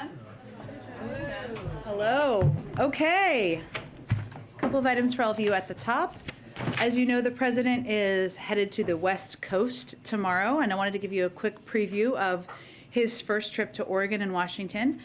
everyone. Hello. Okay. A couple of items for all of you at the top. As you know, the president is headed to the West Coast tomorrow, and I wanted to give you a quick preview of his first trip to Oregon and Washington.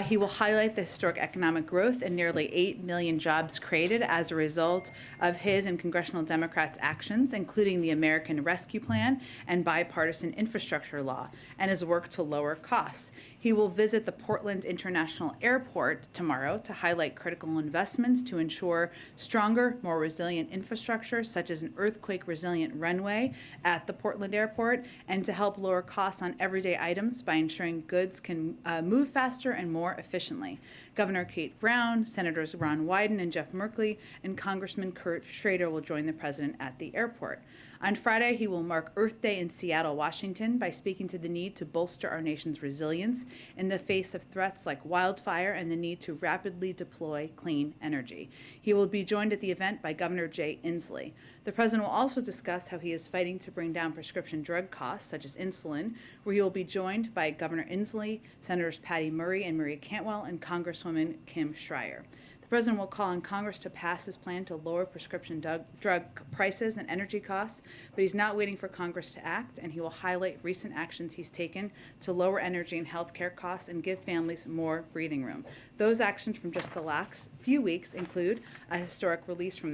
He will highlight the historic economic growth and nearly 8 million jobs created as a result of his and congressional Democrats' actions, including the American Rescue Plan and bipartisan infrastructure law, and his work to lower costs. He will visit the Portland International Airport tomorrow to highlight critical investments to ensure stronger, more resilient infrastructure, such as an earthquake-resilient runway at the Portland Airport, and to help lower costs on everyday items by ensuring goods can move faster and more efficiently. Governor Kate Brown, Senators Ron Wyden and Jeff Merkley, and Congressman Kurt Schrader will join the president at the airport. On Friday, he will mark Earth Day in Seattle, Washington, by speaking to the need to bolster our nation's resilience in the face of threats like wildfire and the need to rapidly deploy clean energy. He will be joined at the event by Governor Jay Inslee. The president will also discuss how he is fighting to bring down prescription drug costs, such as insulin, where he will be joined by Governor Inslee, Senators Patty Murray and Maria Cantwell, and Congresswoman Kim Schreier. The president will call on Congress to pass his plan to lower prescription drug prices and energy costs, but he's not waiting for Congress to act, and he will highlight recent actions he's taken to lower energy and health care costs and give families more breathing room. Those actions from just the last few weeks include a historic release from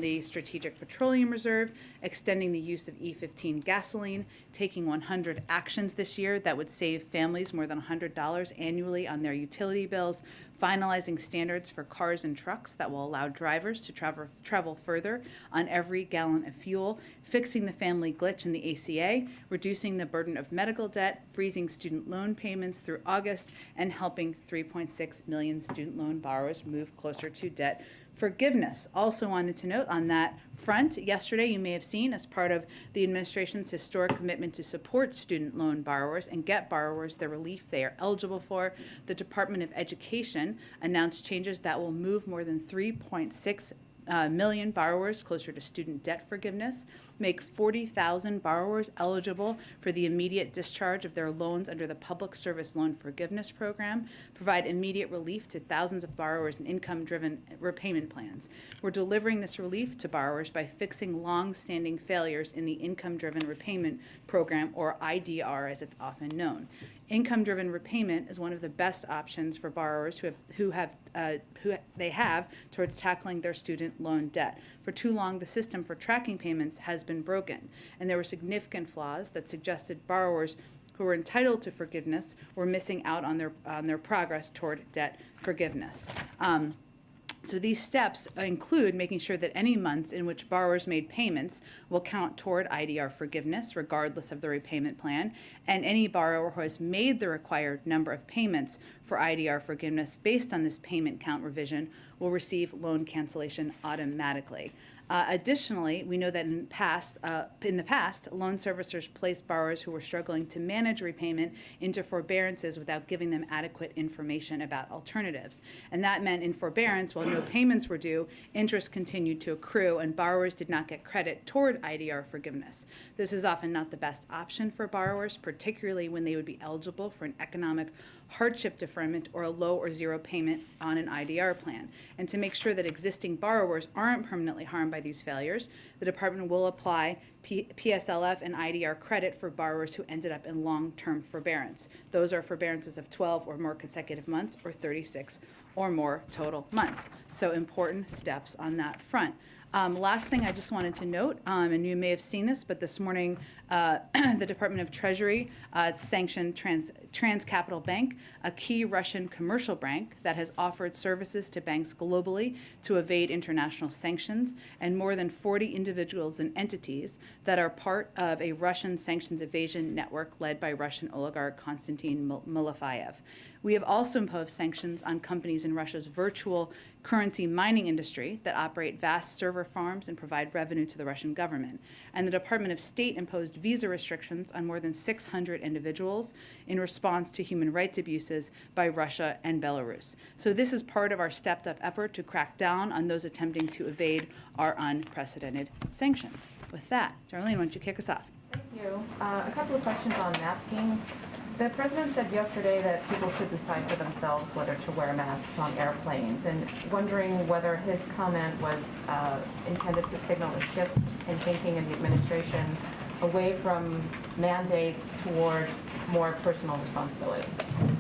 the Strategic Petroleum Reserve, extending the use of E15 gasoline, taking 100 actions this year that would save families more than $100 annually on their utility bills, finalizing standards for cars and trucks that will allow drivers to travel further on every gallon of fuel, fixing the family glitch in the ACA, reducing the burden of medical debt, freezing student loan payments through August, and helping 3.6 million student loan borrowers move closer to debt forgiveness. Also wanted to note on that front, yesterday you may have seen, as part of the administration's historic commitment to support student loan borrowers and get borrowers the relief they are eligible for, the Department of Education announced changes that will move more than 3.6 million borrowers closer to student debt forgiveness, make 40,000 borrowers eligible for the immediate discharge of their loans under the Public Service Loan Forgiveness Program, provide immediate relief to thousands of borrowers in income-driven repayment plans. We're delivering this relief to borrowers by fixing long-standing failures in the Income-Driven Repayment Program, or IDR as it's often known. Income-driven repayment is one of the best options for borrowers who they have towards tackling their student loan debt. For too long, the system for tracking payments has been broken, and there were significant flaws that suggested borrowers who were entitled to forgiveness were missing out on their progress toward debt forgiveness. So these steps include making sure that any months in which borrowers made payments will count toward IDR forgiveness, regardless of the repayment plan, and any borrower who has made the required number of payments for IDR forgiveness based on this payment count revision will receive loan cancellation automatically. Additionally, we know that in the past, loan servicers placed borrowers who were struggling to manage repayment into forbearances without giving them adequate information about alternatives. And that meant in forbearance, while no payments were due, interest continued to accrue and borrowers did not get credit toward IDR forgiveness. This is often not the best option for borrowers, particularly when they would be eligible for an economic hardship deferment or a low or zero payment on an IDR plan. And to make sure that existing borrowers aren't permanently harmed by these failures, the department will apply PSLF and IDR credit for borrowers who ended up in long-term forbearance. Those are forbearances of 12 or more consecutive months or 36 or more total months. So important steps on that front. Last thing I just wanted to note, and you may have seen this, but this morning the Department of Treasury sanctioned TransCapital Bank, a key Russian commercial bank that has offered services to banks globally to evade international sanctions, and more than 40 individuals and entities that are part of a Russian sanctions evasion network led by Russian oligarch Konstantin Malafeyev. We have also imposed sanctions on companies in Russia's virtual currency mining industry that operate vast server farms and provide revenue to the Russian government. And the Department of State imposed visa restrictions on more than 600 individuals in response to human rights abuses by Russia and Belarus. So this is part of our stepped-up effort to crack down on those attempting to evade our unprecedented sanctions. With that, Darlene, why don't you kick us off? Thank you. A couple of questions on masking. The president said yesterday that people should decide for themselves whether to wear masks on airplanes, and wondering whether his comment was intended to signal a shift in thinking in the administration away from mandates toward more personal responsibility.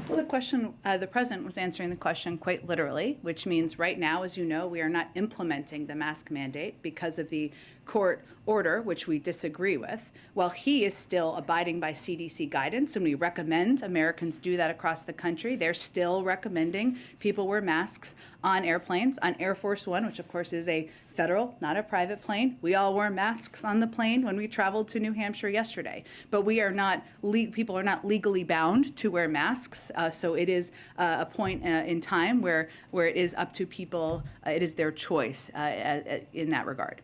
Well, the president was answering the question quite literally, which means right now, as you know, we are not implementing the mask mandate because of the court order, which we disagree with. While he is still abiding by CDC guidance, and we recommend Americans do that across the country, they're still recommending people wear masks on airplanes. On Air Force One, which of course is a federal, not a private plane, we all wore masks on the plane when we traveled to New Hampshire yesterday. But we are not, people are not legally bound to wear masks, so it is a point in time where it is up to people, it is their choice in that regard.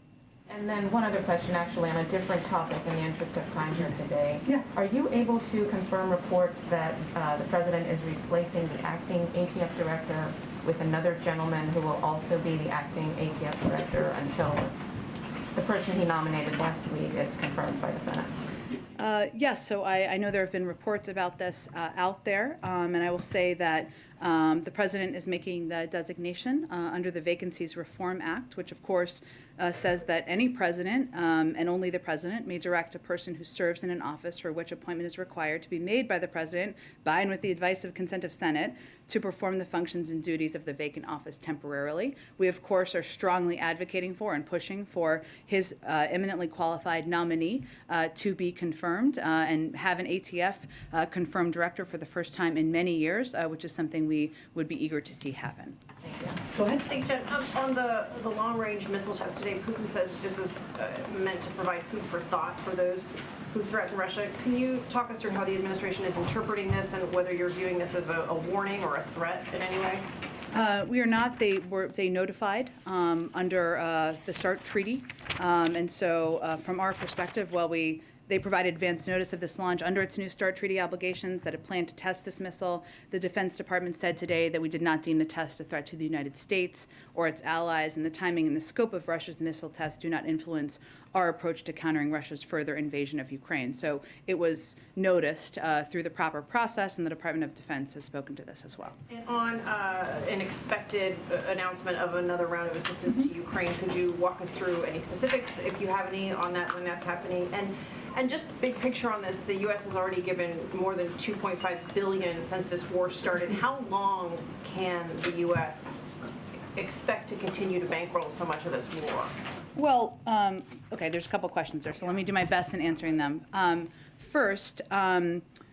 And then one other question, actually, on a different topic in the interest of time here today. Yeah. Are you able to confirm reports that the president is replacing the acting ATF director with another gentleman who will also be the acting ATF director until the person he nominated last week is confirmed by the Senate? Yes, so I know there have been reports about this out there, and I will say that the president is making the designation under the Vacancies Reform Act, which of course says that any president and only the president may direct a person who serves in an office for which appointment is required to be made by the president by and with the advice of consent of Senate to perform the functions and duties of the vacant office temporarily. We of course are strongly advocating for and pushing for his eminently qualified nominee to be confirmed and have an ATF confirmed director for the first time in many years, which is something we would be eager to see happen. Thank you. Go ahead. Thanks, Jen. On the long-range missile test today, Putin says that this is meant to provide food for thought for those who threaten Russia. Can you talk us through how the administration is interpreting this and whether you're viewing this as a warning or a threat in any way? We are not. They notified under the START treaty, and so from our perspective, while they provided advance notice of this launch under its new START treaty obligations that it planned to test this missile. The Defense Department said today that we did not deem the test a threat to the United States or its allies, and the timing and the scope of Russia's missile test do not influence our approach to countering Russia's further invasion of Ukraine. So it was noticed through the proper process, and the Department of Defense has spoken to this as well. And on an expected announcement of another round of assistance to Ukraine, could you walk us through any specifics, if you have any, on that when that's happening? And just big picture on this, the U.S. has already given more than $2.5 billion since this war started. How long can the U.S. expect to continue to bankroll so much of this war? Well, okay, there's a couple questions there, so let me do my best in answering them. First,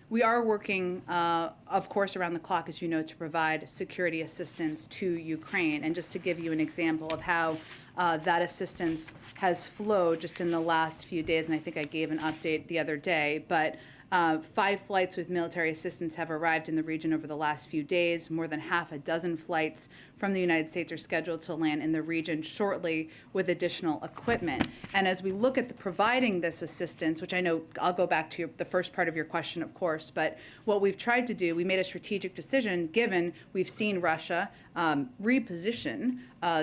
we are working, of course, around the clock, as you know, to provide security assistance to Ukraine. And just to give you an example of how that assistance has flowed just in the last few days, and I think I gave an update the other day, but 5 flights with military assistance have arrived in the region over the last few days. More than half a dozen flights from the United States are scheduled to land in the region shortly with additional equipment. And as we look at providing this assistance, which I know I'll go back to the first part of your question, of course, but what we've tried to do, we made a strategic decision given we've seen Russia reposition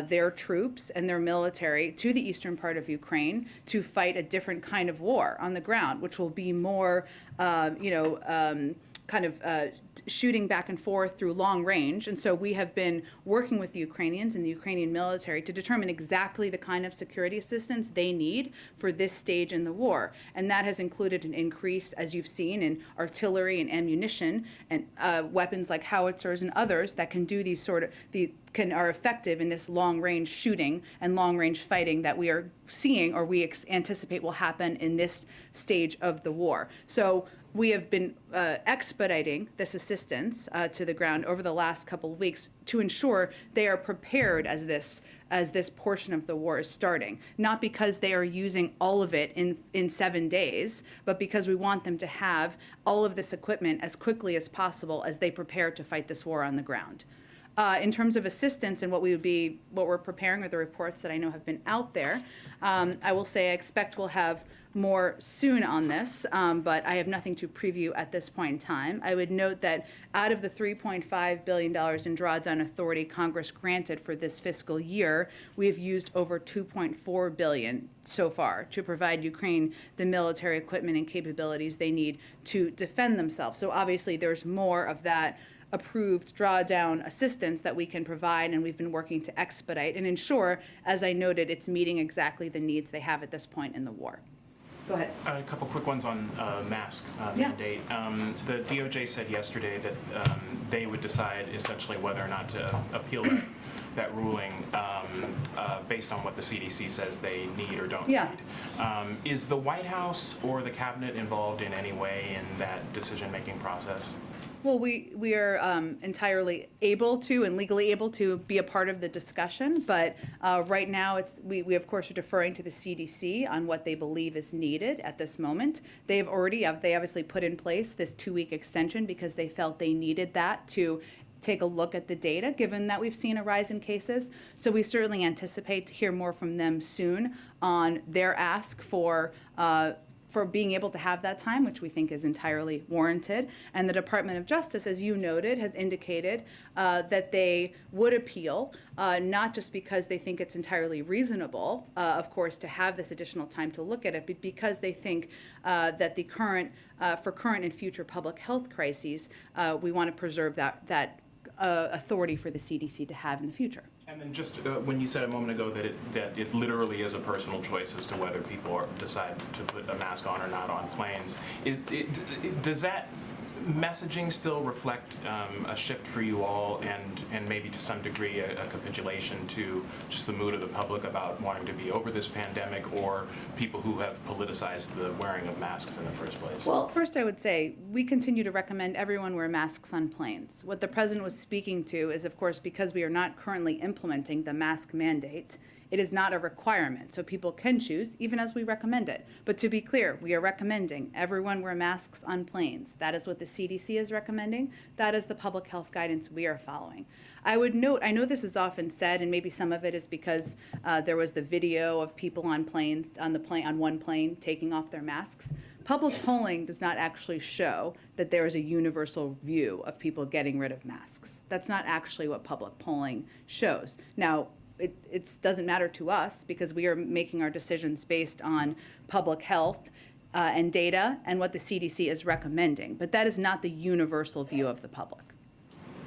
their troops and their military to the eastern part of Ukraine to fight a different kind of war on the ground, which will be more, kind of shooting back and forth through long range. And so we have been working with the Ukrainians and the Ukrainian military to determine exactly the kind of security assistance they need for this stage in the war. And that has included an increase, as you've seen, in artillery and ammunition and weapons like howitzers and others that can do these are effective in this long-range shooting and long-range fighting that we are seeing or we anticipate will happen in this stage of the war. So we have been expediting this assistance to the ground over the last couple of weeks to ensure they are prepared as this portion of the war is starting. Not because they are using all of it in 7 days, but because we want them to have all of this equipment as quickly as possible as they prepare to fight this war on the ground. In terms of assistance and what we're preparing, or the reports that I know have been out there, I will say I expect we'll have more soon on this, but I have nothing to preview at this point in time. I would note that out of the $3.5 billion in drawdown authority Congress granted for this fiscal year, we have used over $2.4 billion so far to provide Ukraine the military equipment and capabilities they need to defend themselves. So obviously there's more of that approved drawdown assistance that we can provide, and we've been working to expedite and ensure, as I noted, it's meeting exactly the needs they have at this point in the war. Go ahead. A couple quick ones on mask mandate. The DOJ said yesterday that they would decide essentially whether or not to appeal that ruling based on what the CDC says they need or don't need. Is the White House or the cabinet involved in any way in that decision-making process? Well, we are entirely able to and legally able to be a part of the discussion, but right now we of course are deferring to the CDC on what they believe is needed at this moment. They obviously put in place this 2-week extension because they felt they needed that to take a look at the data, given that we've seen a rise in cases. So we certainly anticipate to hear more from them soon on their ask for being able to have that time, which we think is entirely warranted. And the Department of Justice, as you noted, has indicated that they would appeal, not just because they think it's entirely reasonable, of course, to have this additional time to look at it, but because they think that for current and future public health crises, we want to preserve that authority for the CDC to have in the future. And then just when you said a moment ago that it literally is a personal choice as to whether people decide to put a mask on or not on planes, does that messaging still reflect a shift for you all and maybe to some degree a capitulation to just the mood of the public about wanting to be over this pandemic, or people who have politicized the wearing of masks in the first place? Well, first I would say we continue to recommend everyone wear masks on planes. What the president was speaking to is, of course, because we are not currently implementing the mask mandate, it is not a requirement, so people can choose, even as we recommend it. But to be clear, we are recommending everyone wear masks on planes. That is what the CDC is recommending. That is the public health guidance we are following. I would note, I know this is often said, and maybe some of it is because there was the video of people on planes, on one plane taking off their masks. Public polling does not actually show that there is a universal view of people getting rid of masks. That's not actually what public polling shows. Now, it doesn't matter to us because we are making our decisions based on public health and data and what the CDC is recommending. But that is not the universal view of the public.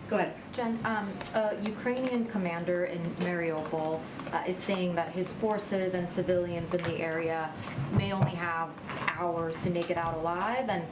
Go ahead. Jen, a Ukrainian commander in Mariupol is saying that his forces and civilians in the area may only have hours to make it out alive, and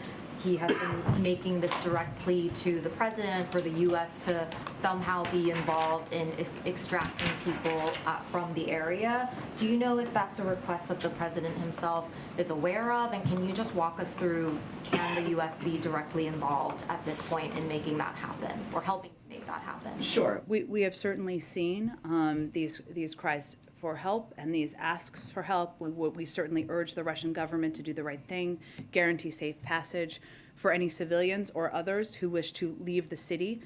he has been making this direct plea to the president for the U.S. to somehow be involved in extracting people from the area. Do you know if that's a request that the president himself is aware of? And can you just walk us through, can the U.S. be directly involved at this point in making that happen, or helping to make that happen? Sure. We have certainly seen these cries for help and these asks for help. We certainly urge the Russian government to do the right thing, guarantee safe passage for any civilians or others who wish to leave the city.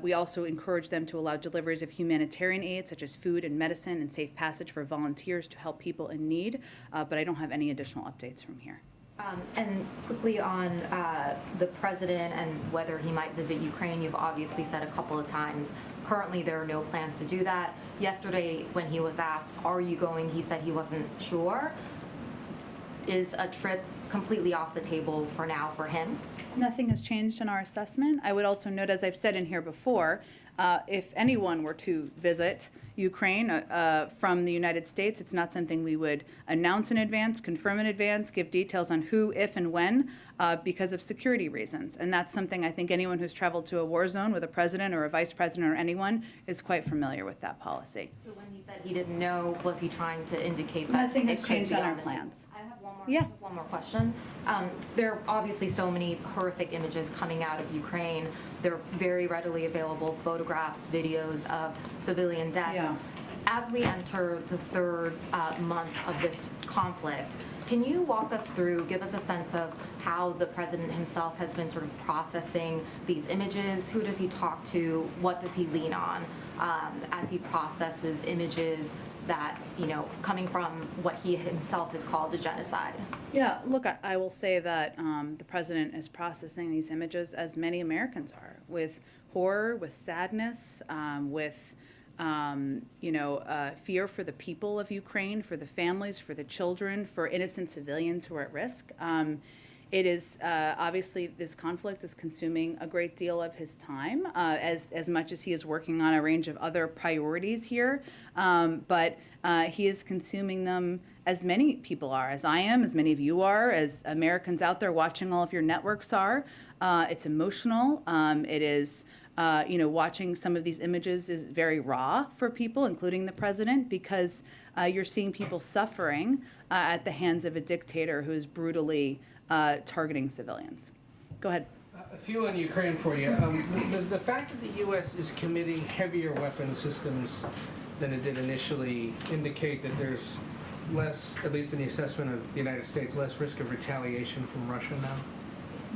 We also encourage them to allow deliveries of humanitarian aid, such as food and medicine, and safe passage for volunteers to help people in need. But I don't have any additional updates from here. And quickly on the president and whether he might visit Ukraine, you've obviously said a couple of times, currently there are no plans to do that. Yesterday, when he was asked, are you going, he said he wasn't sure. Is a trip completely off the table for now for him? Nothing has changed in our assessment. I would also note, as I've said in here before, if anyone were to visit Ukraine from the United States, it's not something we would announce in advance, confirm in advance, give details on who, if, and when, because of security reasons. And that's something I think anyone who's traveled to a war zone with a president or a vice president or anyone is quite familiar with that policy. So when he said he didn't know, was he trying to indicate that nothing has changed on our plans? I have one more question. There are obviously so many horrific images coming out of Ukraine. There are very readily available photographs, videos of civilian deaths. as we enter the third month of this conflict, can you walk us through, give us a sense of how the president himself has been sort of processing these images? Who does he talk to? What does he lean on as he processes images that, coming from what he himself has called a genocide? Yeah, look, I will say that the president is processing these images as many Americans are, with horror, with sadness, with fear for the people of Ukraine, for the families, for the children, for innocent civilians who are at risk. It is obviously this conflict is consuming a great deal of his time, as much as he is working on a range of other priorities here. But he is consuming them as many people are, as I am, as many of you are, as Americans out there watching all of your networks are. It's emotional. It is. Watching some of these images is very raw for people, including the president, because you're seeing people suffering at the hands of a dictator who is brutally targeting civilians. Go ahead. A few on Ukraine for you. The fact that the U.S. is committing heavier weapon systems than it did initially indicate that there's less, at least in the assessment of the United States, less risk of retaliation from Russia now?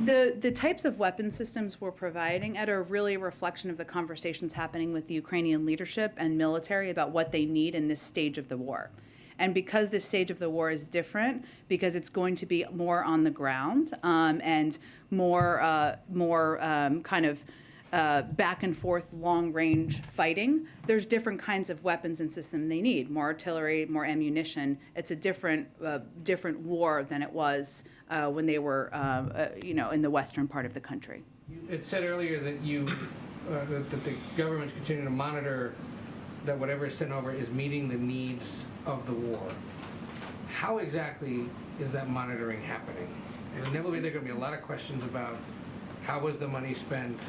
The types of weapon systems we're providing are really a reflection of the conversations happening with the Ukrainian leadership and military about what they need in this stage of the war. And because this stage of the war is different, because it's going to be more on the ground and more kind of back and forth long range fighting, there's different kinds of weapons and systems they need. More artillery, more ammunition. It's a different war than it was when they were in the western part of the country. It said earlier that that the government's continuing to monitor that whatever is sent over is meeting the needs of the war. How exactly is that monitoring happening? And inevitably there are going to be a lot of questions about how was the money spent,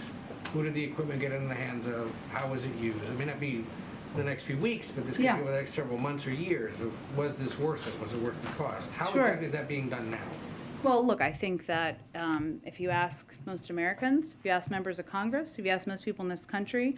who did the equipment get in the hands of, how was it used? It may not be the next few weeks, but this could be over the next several months or years of, was this worth it? Was it worth the cost? How exactly is that being done now? Well, look, I think that if you ask most Americans, if you ask members of Congress, if you ask most people in this country,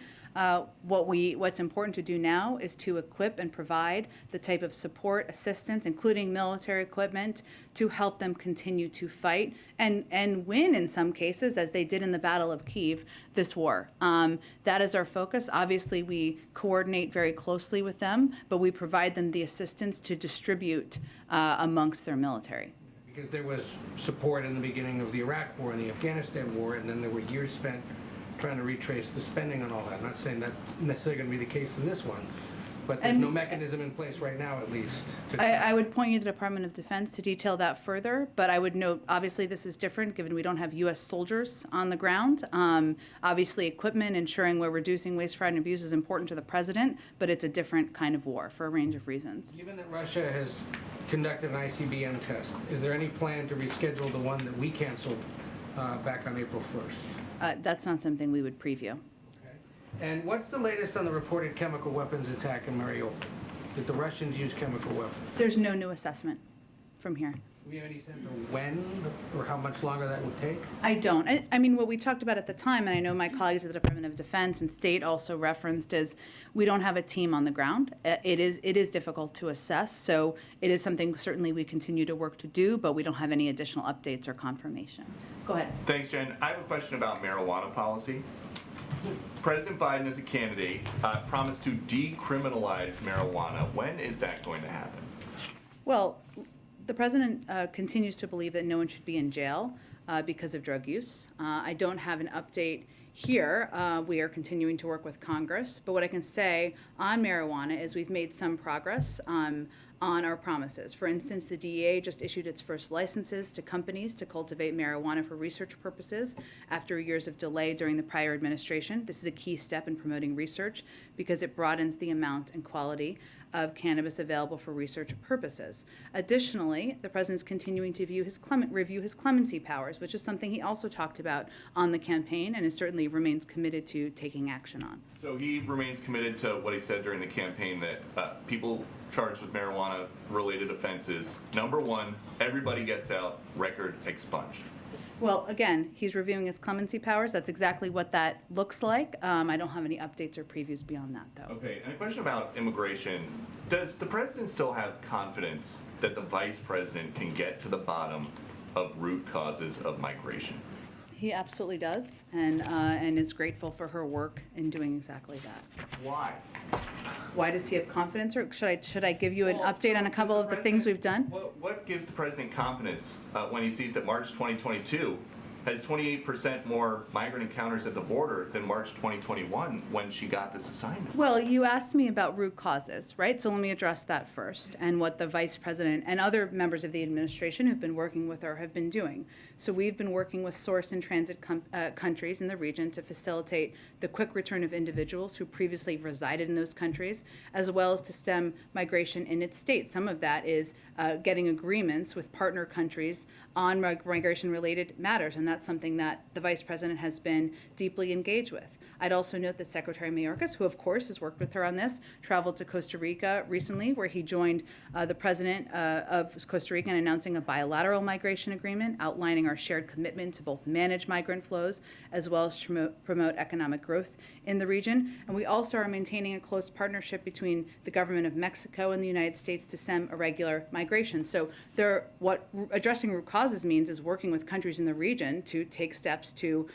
what's important to do now is to equip and provide the type of support, assistance, including military equipment, to help them continue to fight and win in some cases, as they did in the Battle of Kyiv, this war. That is our focus. Obviously, we coordinate very closely with them, but we provide them the assistance to distribute amongst their military. Because there was support in the beginning of the Iraq War and the Afghanistan War, and then there were years spent trying to retrace the spending on all that. I'm not saying that's necessarily going to be the case in this one, but there's no mechanism in place right now, at least. I would point you to the Department of Defense to detail that further, but I would note, obviously, this is different given we don't have U.S. soldiers on the ground. Obviously, equipment, ensuring we're reducing waste, fraud, and abuse is important to the president, but it's a different kind of war for a range of reasons. Given that Russia has conducted an ICBM test, is there any plan to reschedule the one that we canceled back on April 1st? That's not something we would preview. Okay. And what's the latest on the reported chemical weapons attack in Mariupol? Did the Russians use chemical weapons? There's no new assessment from here. Do we have any sense of when or how much longer that would take? I don't. I mean, what we talked about at the time, and I know my colleagues at the Department of Defense and State also referenced, is we don't have a team on the ground. It is difficult to assess, so it is something certainly we continue to work to do, but we don't have any additional updates or confirmation. Go ahead. Thanks, Jen. I have a question about marijuana policy. President Biden, as a candidate, promised to decriminalize marijuana. When is that going to happen? Well, the president continues to believe that no one should be in jail because of drug use. I don't have an update here. We are continuing to work with Congress, but what I can say on marijuana is we've made some progress on our promises. For instance, the DEA just issued its first licenses to companies to cultivate marijuana for research purposes after years of delay during the prior administration. This is a key step in promoting research because it broadens the amount and quality of cannabis available for research purposes. Additionally, the president's continuing to review his clemency powers, which is something he also talked about on the campaign and certainly remains committed to taking action on. So he remains committed to what he said during the campaign, that people charged with marijuana-related offenses, number one, everybody gets out, record expunged. Well, again, he's reviewing his clemency powers. That's exactly what that looks like. I don't have any updates or previews beyond that, though. Okay, and a question about immigration. Does the president still have confidence that the vice president can get to the bottom of root causes of migration? He absolutely does, and is grateful for her work in doing exactly that. Why? Why does he have confidence, or should I give you an update on a couple of the things we've done? What gives the president confidence when he sees that March 2022 has 28% more migrant encounters at the border than March 2021 when she got this assignment? Well, you asked me about root causes, right? So let me address that first, and what the vice president and other members of the administration who've been working with her have been doing. So we've been working with source and transit countries in the region to facilitate the quick return of individuals who previously resided in those countries, as well as to stem migration in its state. Some of that is getting agreements with partner countries on migration-related matters, and that's something that the vice president has been deeply engaged with. I'd also note that Secretary Mayorkas, who of course has worked with her on this, traveled to Costa Rica recently, where he joined the president of Costa Rica in announcing a bilateral migration agreement outlining our shared commitment to both manage migrant flows as well as to promote economic growth in the region. And we also are maintaining a close partnership between the government of Mexico and the United States to stem irregular migration. So what addressing root causes means is working with countries in the region to take steps to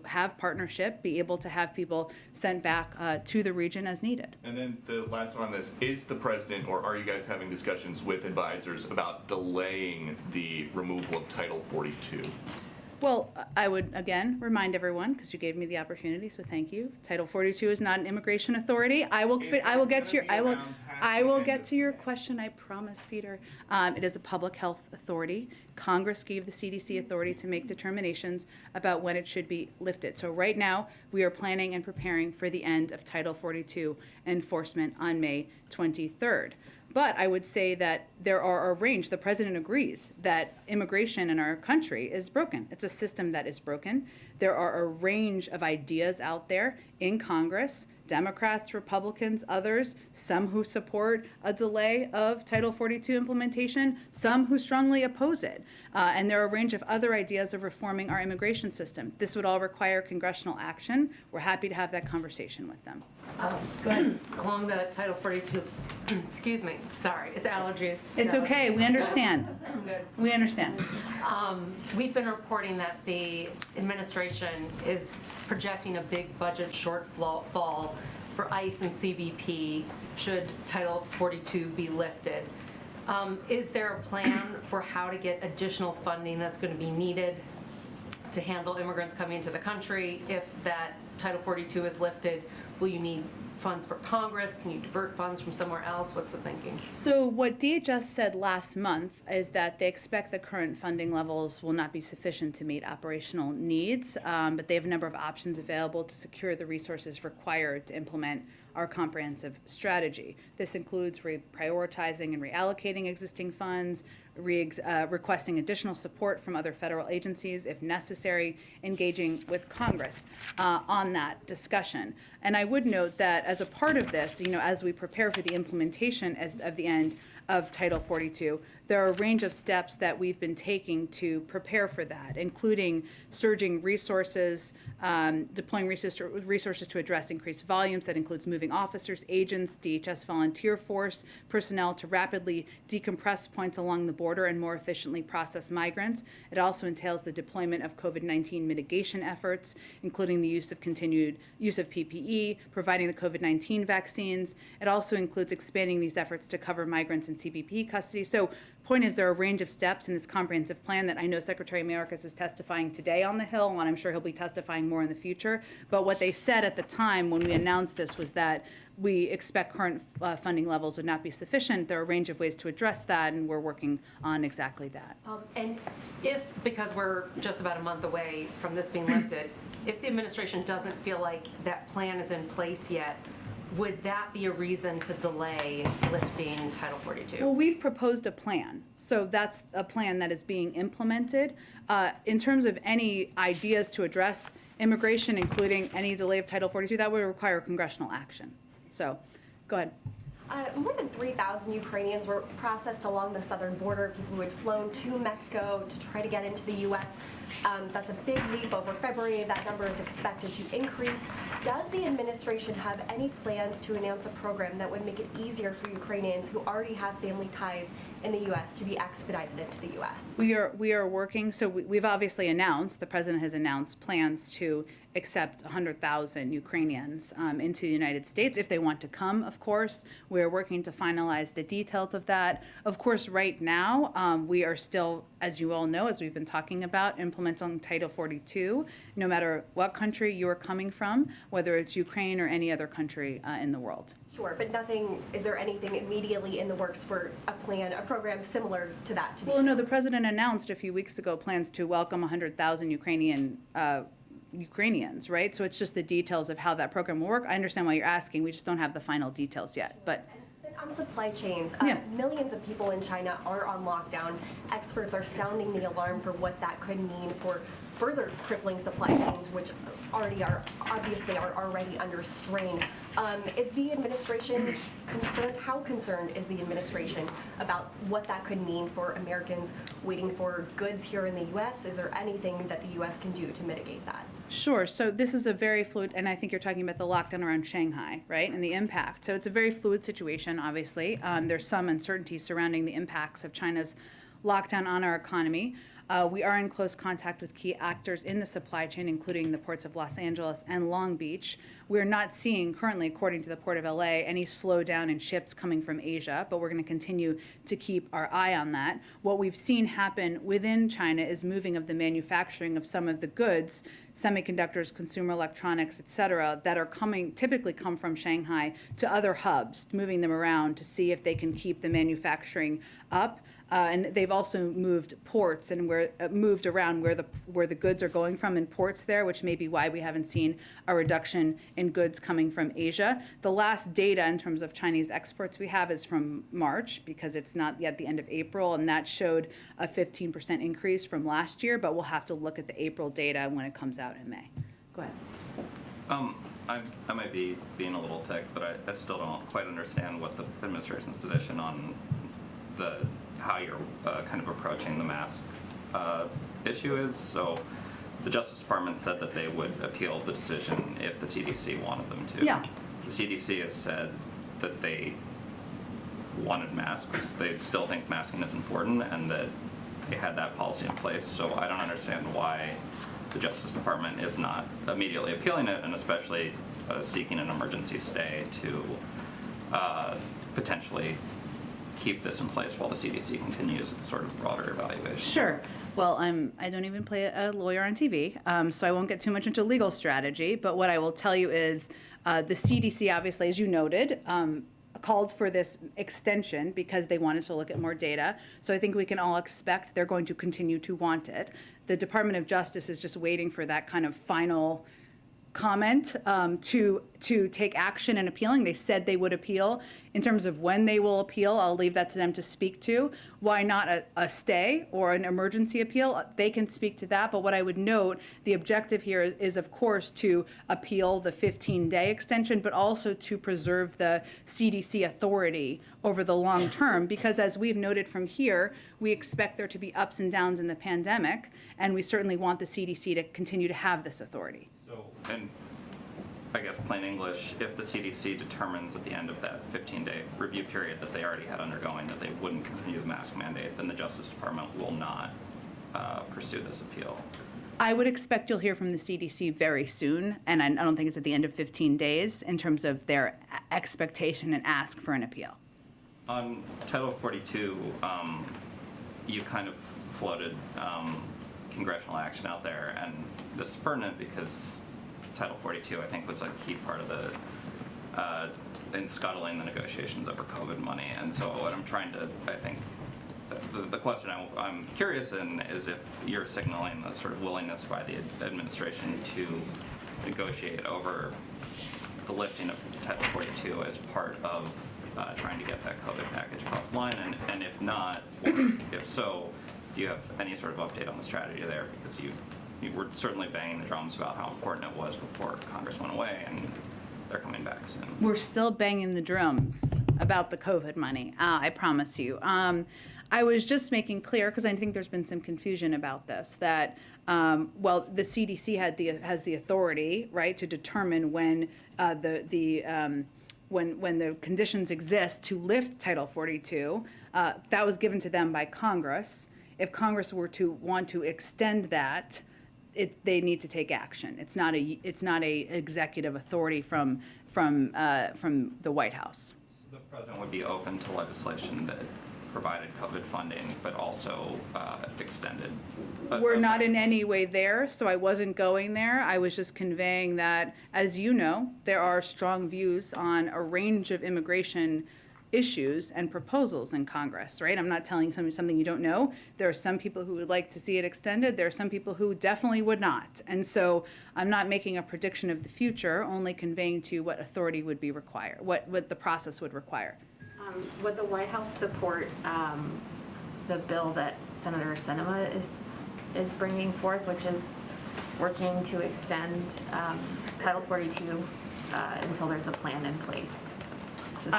have partnership, be able to have people sent back to the region as needed. And then the last one on this, is the president, or are you guys having discussions with advisors about delaying the removal of Title 42? Well, I would again remind everyone, because you gave me the opportunity, so thank you. Title 42 is not an immigration authority. I will get to your question. I promise, Peter. It is a public health authority. Congress gave the CDC authority to make determinations about when it should be lifted. So right now, we are planning and preparing for the end of Title 42 enforcement on May 23rd. But I would say that there are a range. The president agrees that immigration in our country is broken. It's a system that is broken. There are a range of ideas out there in Congress, Democrats, Republicans, others, some who support a delay of Title 42 implementation, some who strongly oppose it. And there are a range of other ideas of reforming our immigration system. This would all require congressional action. We're happy to have that conversation with them. Go ahead. Along the Title 42, excuse me, sorry, it's allergies. It's so. okay, we understand. Good. We understand. We've been reporting that the administration is projecting a big budget shortfall for ICE and CBP should Title 42 be lifted. Is there a plan for how to get additional funding that's going to be needed to handle immigrants coming into the country? If that Title 42 is lifted, will you need funds for Congress? Can you divert funds from somewhere else? What's the thinking? So what DHS said last month is that they expect the current funding levels will not be sufficient to meet operational needs, but they have a number of options available to secure the resources required to implement our comprehensive strategy. This includes reprioritizing and reallocating existing funds, requesting additional support from other federal agencies if necessary, engaging with Congress on that discussion. And I would note that as a part of this, as we prepare for the implementation of the end of Title 42, there are a range of steps that we've been taking to prepare for that, including surging resources, deploying resources to address increased volumes. That includes moving officers, agents, DHS volunteer force, personnel to rapidly decompress points along the border and more efficiently process migrants. It also entails the deployment of COVID-19 mitigation efforts, including the continued use of PPE, providing the COVID-19 vaccines. It also includes expanding these efforts to cover migrants in CBP custody. So point is, there are a range of steps in this comprehensive plan that I know Secretary Mayorkas is testifying today on the Hill, and I'm sure he'll be testifying more in the future. But what they said at the time when we announced this was that we expect current funding levels would not be sufficient. There are a range of ways to address that, and we're working on exactly that. And if, because we're just about a month away from this being lifted, if the administration doesn't feel like that plan is in place yet, would that be a reason to delay lifting Title 42? Well, we've proposed a plan. So that's a plan that is being implemented. In terms of any ideas to address immigration, including any delay of Title 42, that would require congressional action. So, go ahead. More than 3,000 Ukrainians were processed along the southern border, people who had flown to Mexico to try to get into the U.S. That's a big leap over February. That number is expected to increase. Does the administration have any plans to announce a program that would make it easier for Ukrainians who already have family ties in the U.S. to be expedited into the U.S.? We are working, so we've obviously announced, the president has announced plans to accept 100,000 Ukrainians into the United States if they want to come, of course. We're working to finalize the details of that. Of course, right now, we are still, as you all know, as we've been talking about, implementing Title 42, no matter what country you are coming from, whether it's Ukraine or any other country in the world. Sure, but is there anything immediately in the works for a program similar to that to be Well, no, the president announced a few weeks ago plans to welcome 100,000 Ukrainians, right? So it's just the details of how that program will work. I understand why you're asking. We just don't have the final details yet. But on supply chains, Yeah. millions of people in China are on lockdown. Experts are sounding the alarm for what that could mean for further crippling supply chains, which already are already under strain. Is the administration concerned? How concerned is the administration about what that could mean for Americans waiting for goods here in the U.S.? Is there anything that the U.S. can do to mitigate that? Sure. So this is a very fluid, and I think you're talking about the lockdown around Shanghai, right, and the impact. So it's a very fluid situation, obviously. There's some uncertainty surrounding the impacts of China's lockdown on our economy. We are in close contact with key actors in the supply chain, including the ports of Los Angeles and Long Beach. We're not seeing currently, according to the Port of LA, any slowdown in ships coming from Asia, but we're going to continue to keep our eye on that. What we've seen happen within China is moving of the manufacturing of some of the goods, semiconductors, consumer electronics, et cetera, that are typically come from Shanghai to other hubs, moving them around to see if they can keep the manufacturing up. And they've also moved ports and moved around where the goods are going from in ports there, which may be why we haven't seen a reduction in goods coming from Asia. The last data in terms of Chinese exports we have is from March, because it's not yet the end of April, and that showed a 15% increase from last year, but we'll have to look at the April data when it comes out in May. Go ahead. I might be being a little thick, but I still don't quite understand what the administration's position on how you're kind of approaching the mask issue is. So the Justice Department said that they would appeal the decision if the CDC wanted them to. Yeah. The CDC has said that they wanted masks. They still think masking is important and that they had that policy in place. So I don't understand why the Justice Department is not immediately appealing it, and especially seeking an emergency stay to potentially keep this in place while the CDC continues its sort of broader evaluation. Sure. Well, I don't even play a lawyer on TV, so I won't get too much into legal strategy. But what I will tell you is the CDC, obviously, as you noted, called for this extension because they wanted to look at more data. So I think we can all expect they're going to continue to want it. The Department of Justice is just waiting for that kind of final comment to take action in appealing. They said they would appeal. In terms of when they will appeal, I'll leave that to them to speak to. Why not a stay or an emergency appeal? They can speak to that. But what I would note, the objective here is of course to appeal the 15-day extension, but also to preserve the CDC authority over the long term, because as we've noted from here, we expect there to be ups and downs in the pandemic, and we certainly want the CDC to continue to have this authority. So, and I guess plain English, if the CDC determines at the end of that 15-day review period that they already had undergoing that they wouldn't continue the mask mandate, then the Justice Department will not pursue this appeal. I would expect you'll hear from the CDC very soon, and I don't think it's at the end of 15 days in terms of their expectation and ask for an appeal. On Title 42, you kind of floated congressional action out there, and this is pertinent because Title 42, I think, was a key part of in scuttling the negotiations over COVID money. And so what I'm trying to, I think, the question I'm curious in is if you're signaling a sort of willingness by the administration to negotiate over the lifting of Title 42 as part of trying to get that COVID package across the line, and if not, or if so, do you have any sort of update on the strategy there? Because you were certainly banging the drums about how important it was before Congress went away, and they're coming back soon. We're still banging the drums about the COVID money. I promise you. I was just making clear, because I think there's been some confusion about this, that well, the CDC has the authority, right, to determine when when the conditions exist to lift Title 42. That was given to them by Congress. If Congress were to want to extend that, they need to take action. It's not a executive authority from the White House. So the president would be open to legislation that provided COVID funding, but also extended. We're not in any way there, so I wasn't going there. I was just conveying that, as you know, there are strong views on a range of immigration issues and proposals in Congress, right? I'm not telling something you don't know. There are some people who would like to see it extended. There are some people who definitely would not. And so I'm not making a prediction of the future, only conveying to you what authority would be required, what the process would require. Would the White House support the bill that Senator Sinema is bringing forth, which is working to extend Title 42 until there's a plan in place? Just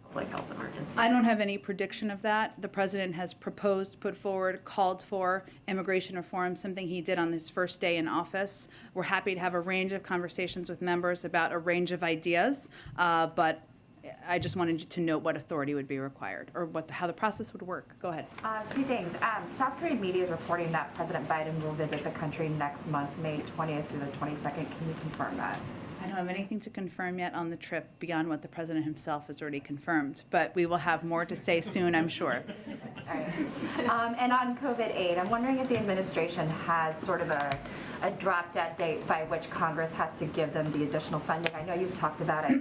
public health emergency. I don't have any prediction of that. The president has proposed, put forward, called for immigration reform, something he did on his first day in office. We're happy to have a range of conversations with members about a range of ideas, but I just wanted you to note what authority would be required, or how the process would work. Go ahead. Two things. South Korean media is reporting that President Biden will visit the country next month, May 20th through the 22nd. Can you confirm that? I don't have anything to confirm yet on the trip beyond what the president himself has already confirmed, but we will have more to say soon, I'm sure. All right. And on COVID-8, I'm wondering if the administration has sort of a drop-dead date by which Congress has to give them the additional funding. I know you've talked about it.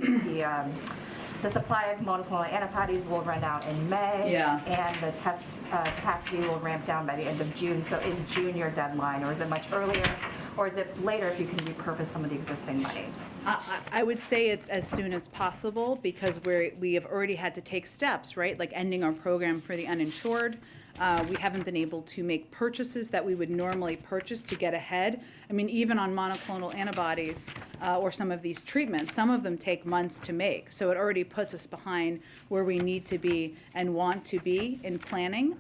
The supply of monoclonal antibodies will run out in May, and the test capacity will ramp down by the end of June. So is June your deadline, or is it much earlier, or is it later if you can repurpose some of the existing money? I would say it's as soon as possible, because we have already had to take steps, right? Like ending our program for the uninsured. We haven't been able to make purchases that we would normally purchase to get ahead. I mean, even on monoclonal antibodies or some of these treatments, some of them take months to make. So it already puts us behind where we need to be and want to be in planning.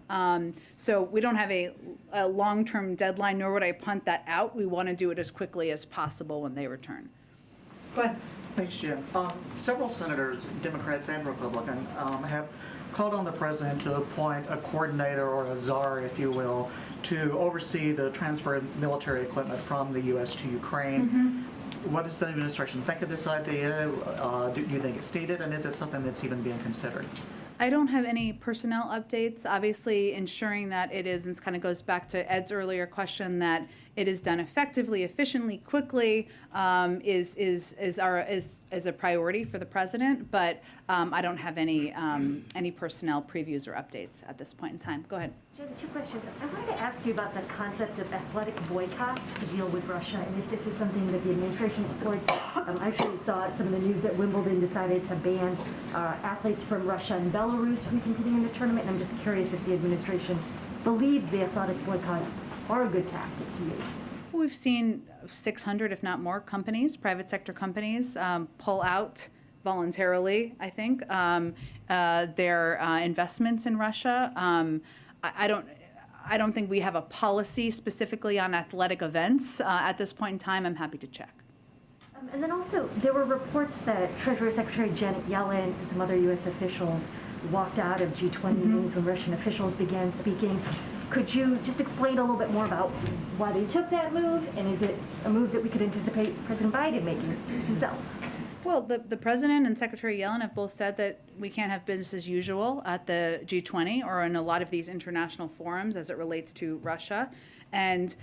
So we don't have a long-term deadline, nor would I punt that out. We want to do it as quickly as possible when they return. Go ahead. Thanks, Jen. Several senators, Democrats and Republican, have called on the president to appoint a coordinator, or a czar, if you will, to oversee the transfer of military equipment from the U.S. to Ukraine. Mm-hmm. What does the administration think of this idea? Do you think it's needed, and is it something that's even being considered? I don't have any personnel updates. Obviously, ensuring that it is, and it kind of goes back to Ed's earlier question, that it is done effectively, efficiently, quickly, is a priority for the president. But I don't have any personnel previews or updates at this point in time. Go ahead. Jen, two questions. I wanted to ask you about the concept of athletic boycotts to deal with Russia, and if this is something that the administration supports. I sure you saw some of the news that Wimbledon decided to ban athletes from Russia and Belarus from competing in the tournament, and I'm just curious if the administration believes the athletic boycotts are a good tactic to use. We've seen 600, if not more, companies, private sector companies, pull out voluntarily, I think, their investments in Russia. I don't think we have a policy specifically on athletic events at this point in time. I'm happy to check. And then also, there were reports that Treasury Secretary Janet Yellen and some other U.S. officials walked out of G20 meetings when Russian officials began speaking. Could you just explain a little bit more about why they took that move, and is it a move that we could anticipate President Biden making himself? Well, the president and Secretary Yellen have both said that we can't have business as usual at the G20 or in a lot of these international forums as it relates to Russia. And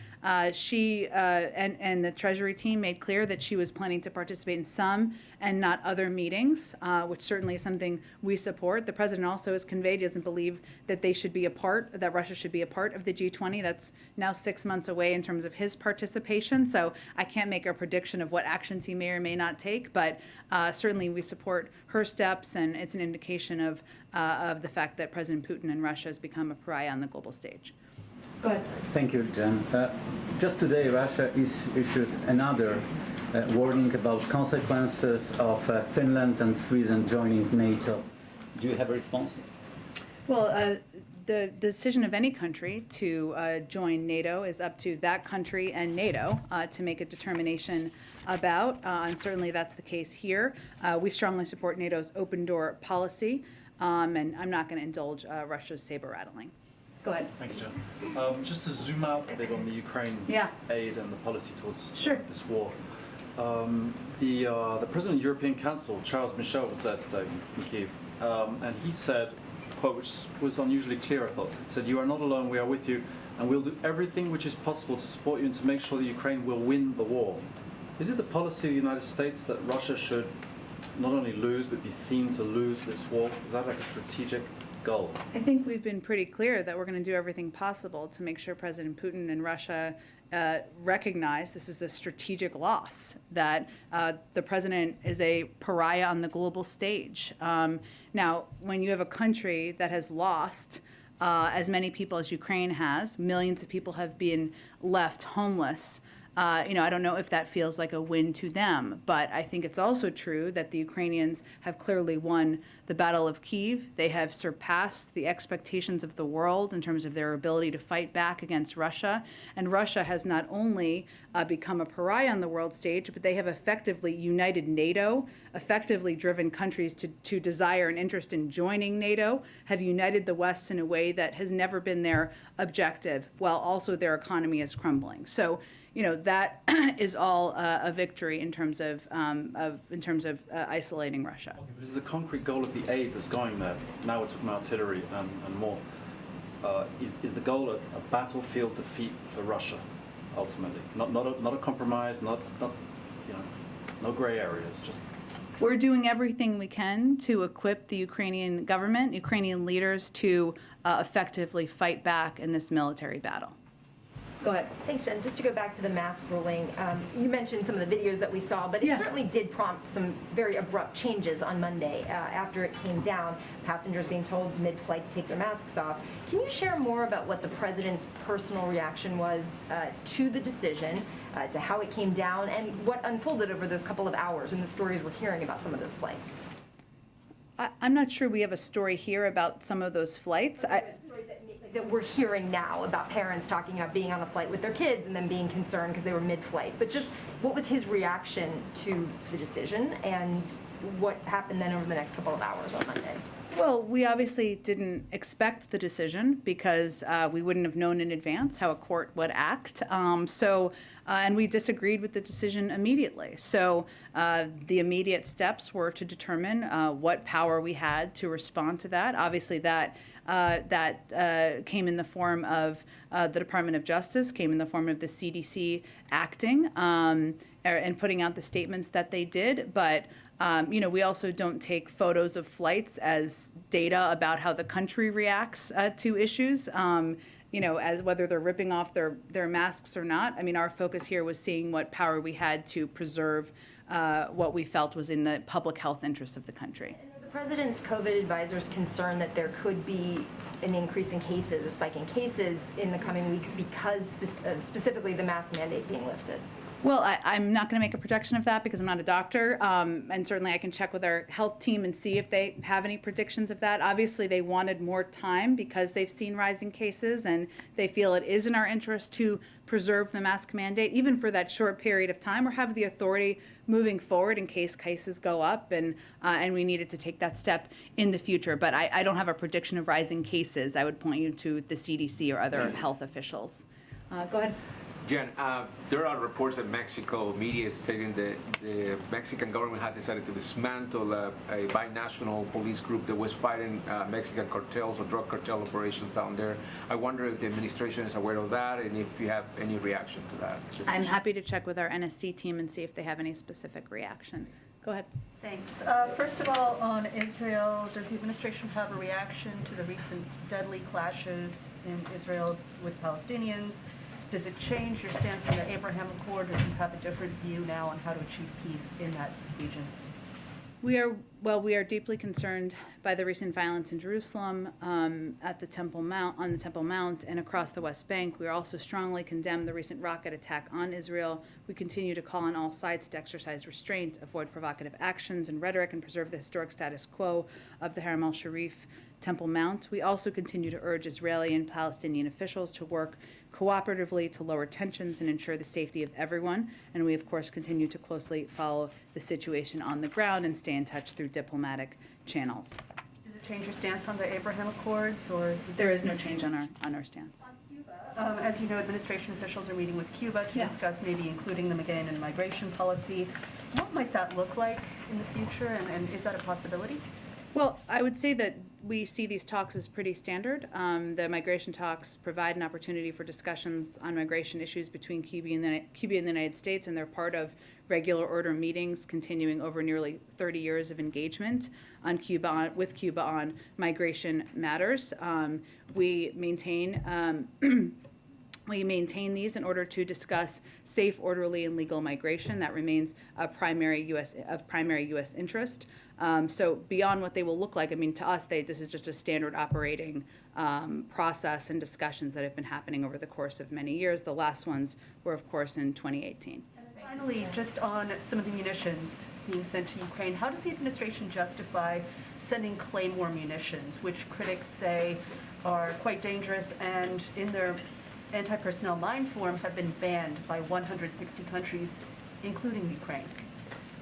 she and the Treasury team made clear that she was planning to participate in some and not other meetings, which certainly is something we support. The president also has conveyed he doesn't believe that that Russia should be a part of the G20. That's now 6 months away in terms of his participation. So I can't make a prediction of what actions he may or may not take, but certainly we support her steps, and it's an indication of the fact that President Putin and Russia has become a pariah on the global stage. Go ahead. Thank you, Jen. Just today, Russia issued another warning about consequences of Finland and Sweden joining NATO. Do you have a response? Well, the decision of any country to join NATO is up to that country and NATO to make a determination about, and certainly that's the case here. We strongly support NATO's open door policy, and I'm not going to indulge Russia's saber rattling. Go ahead. Thank you, Jen. Just to zoom out a bit on the Ukraine aid and the policy towards this war. The President of the European Council, Charles Michel, was there today in Kyiv, and he said, quote, which was unusually clear, I thought, said, "You are not alone, we are with you, and we'll do everything which is possible to support you and to make sure that Ukraine will win the war." Is it the policy of the United States that Russia should not only lose, but be seen to lose this war? Is that like a strategic goal? I think we've been pretty clear that we're going to do everything possible to make sure President Putin and Russia recognize this is a strategic loss, that the president is a pariah on the global stage. Now, when you have a country that has lost as many people as Ukraine has, millions of people have been left homeless, I don't know if that feels like a win to them, but I think it's also true that the Ukrainians have clearly won the Battle of Kyiv. They have surpassed the expectations of the world in terms of their ability to fight back against Russia. And Russia has not only become a pariah on the world stage, but they have effectively united NATO, effectively driven countries to desire and interest in joining NATO, have united the West in a way that has never been their objective, while also their economy is crumbling. So, that is all a victory in terms of isolating Russia. Okay, but is the concrete goal of the aid that's going there? Now we're talking about artillery and more. Is the goal a battlefield defeat for Russia, ultimately? Not a compromise, not no gray areas. Just. We're doing everything we can to equip the Ukrainian government, Ukrainian leaders, to effectively fight back in this military battle. Go ahead. Thanks, Jen. Just to go back to the mask ruling, you mentioned some of the videos that we saw, but it certainly did prompt some very abrupt changes on Monday after it came down, passengers being told mid-flight to take their masks off. Can you share more about what the president's personal reaction was to the decision, to how it came down, and what unfolded over those couple of hours and the stories we're hearing about some of those flights? I'm not sure we have a story here about some of those flights. That we're hearing now about parents talking about being on a flight with their kids and then being concerned because they were mid-flight. But just what was his reaction to the decision and what happened then over the next couple of hours on Monday? Well, we obviously didn't expect the decision because we wouldn't have known in advance how a court would act. And we disagreed with the decision immediately. So the immediate steps were to determine what power we had to respond to that. Obviously, that came in the form of the Department of Justice, came in the form of the CDC acting and putting out the statements that they did. But we also don't take photos of flights as data about how the country reacts to issues, as whether they're ripping off their masks or not. I mean, our focus here was seeing what power we had to preserve what we felt was in the public health interest of the country. The president's COVID advisors concerned that there could be an increase in cases, a spike in cases in the coming weeks because specifically the mask mandate being lifted. Well, I'm not going to make a projection of that because I'm not a doctor, and certainly I can check with our health team and see if they have any predictions of that. Obviously, they wanted more time because they've seen rising cases, and they feel it is in our interest to preserve the mask mandate, even for that short period of time, or have the authority moving forward in case cases go up, and we needed to take that step in the future. But I don't have a prediction of rising cases. I would point you to the CDC or other health officials. Go ahead. Jen, there are reports that Mexico media is stating that the Mexican government has decided to dismantle a binational police group that was fighting Mexican cartels or drug cartel operations down there. I wonder if the administration is aware of that and if you have any reaction to that. I'm happy to check with our NSC team and see if they have any specific reaction. Go ahead. Thanks. First of all, on Israel, does the administration have a reaction to the recent deadly clashes in Israel with Palestinians? Does it change your stance on the Abraham Accord, or do you have a different view now on how to achieve peace in that region? We are deeply concerned by the recent violence in Jerusalem, at the Temple Mount, on the Temple Mount, and across the West Bank. We also strongly condemn the recent rocket attack on Israel. We continue to call on all sides to exercise restraint, avoid provocative actions and rhetoric, and preserve the historic status quo of the Haram al-Sharif Temple Mount. We also continue to urge Israeli and Palestinian officials to work cooperatively to lower tensions and ensure the safety of everyone. And we, of course, continue to closely follow the situation on the ground and stay in touch through diplomatic channels. Does it change your stance on the Abraham Accords, or? There is no change on our stance. As you know, administration officials are meeting with Cuba to discuss maybe including them again in migration policy. What might that look like in the future, and is that a possibility? Well, I would say that we see these talks as pretty standard. The migration talks provide an opportunity for discussions on migration issues between Cuba and the United States, and they're part of regular order meetings continuing over nearly 30 years of engagement with Cuba on migration matters. We maintain these in order to discuss safe, orderly, and legal migration. That remains of primary U.S. interest. So beyond what they will look like, I mean, to us, this is just a standard operating process and discussions that have been happening over the course of many years. The last ones were, of course, in 2018. And finally, just on some of the munitions being sent to Ukraine, how does the administration justify sending Claymore munitions, which critics say are quite dangerous and in their anti-personnel mine form have been banned by 160 countries, including Ukraine?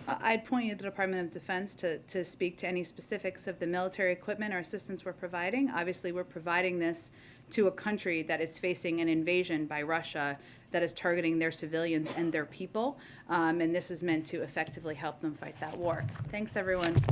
I'd point you to the Department of Defense to speak to any specifics of the military equipment or assistance we're providing. Obviously, we're providing this to a country that is facing an invasion by Russia that is targeting their civilians and their people, and this is meant to effectively help them fight that war. Thanks, everyone.